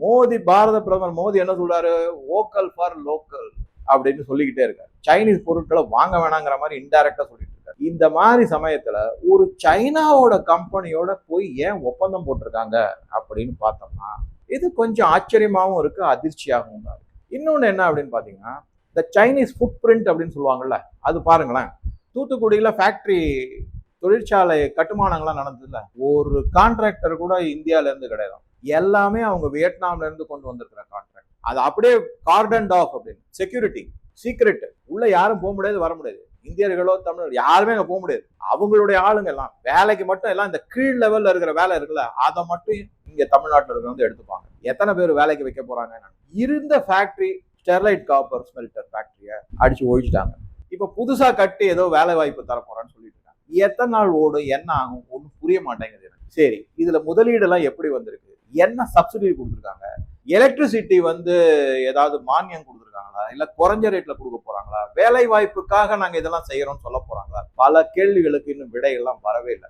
மோடி, பாரத பிரதமர் மோடி என்ன சொல்றாரு? வோக்கல் ஃபார் லோக்கல் அப்படின்னு சொல்லிக்கிட்டே இருக்காரு. சைனீஸ் பொருட்களை வாங்க வேணாங்கிற மாதிரி இன்டைரக்டா சொல்லிட்டு இருக்காரு. இந்த மாதிரி சமயத்துல ஒரு சைனாவோட கம்பெனியோட போய் ஏன் ஒப்பந்தம் போட்டிருக்காங்க அப்படின்னு பார்த்தோம்னா இது கொஞ்சம் ஆச்சரியமாகவும் இருக்கு, அதிர்ச்சியாகவும் தான் இருக்கு. இன்னொன்னு என்ன அப்படின்னு பாத்தீங்கன்னா, இந்த சைனீஸ் ஃபுட் பிரிண்ட் அப்படின்னு சொல்லுவாங்கல்ல, அது பாருங்களேன். தூத்துக்குடியில ஃபேக்டரி தொழிற்சாலை கட்டுமானங்கள்லாம் நடந்ததுல ஒரு கான்ட்ராக்டர் கூட இந்தியால இருந்து கிடையாது. எல்லாமே அவங்க வியட்நாம்ல இருந்து கொண்டு வந்திருக்கிற கான்ட்ராக்ட். அது அப்படியே கார்டன் ஆஃப் அப்படின்னு செக்யூரிட்டி சீக்ரெட், உள்ள யாரும் போக முடியாது, வர முடியாது. இந்தியர்களோ தமிழ் யாருமே அங்க போக முடியாது. அவங்களுடைய ஆளுங்க எல்லாம் வேலைக்கு மட்டும் எல்லாம் இந்த கீழ் லெவல்ல இருக்கிற வேலை இருக்குல்ல, அதை மட்டும் இங்க தமிழ்நாட்டில் இருக்க வந்து எடுத்துப்பாங்க. எத்தனை பேர் வேலைக்கு வைக்க போறாங்க? இருந்த ஃபேக்டரி ஸ்டெர்லைட் காப்பர் ஸ்மெல்டர் ஃபேக்டரிய அடிச்சு ஒழிச்சிட்டாங்க. இப்ப புதுசா கட்டி ஏதோ வேலை வாய்ப்பு தர போறான்னு சொல்லிட்டு இருக்காங்க. எத்தனை நாள் ஓடும், என்ன ஆகும், ஒன்றும் புரிய மாட்டேங்குது. சரி, இதுல முதலீடு எல்லாம் எப்படி வந்திருக்கு, என்ன சப்சிடி கொடுத்துருக்காங்க, எலக்ட்ரிசிட்டி வந்து ஏதாவது மானியம் கொடுத்துருக்காங்களா, இல்ல குறைஞ்ச ரேட்ல கொடுக்க போறாங்களா, வேலை வாய்ப்புக்காக நாங்க இதெல்லாம் செய்யறோம்னு சொல்ல போறாங்களா? பல கேள்விகளுக்கு இன்னும் விடையெல்லாம் வரவே இல்லை.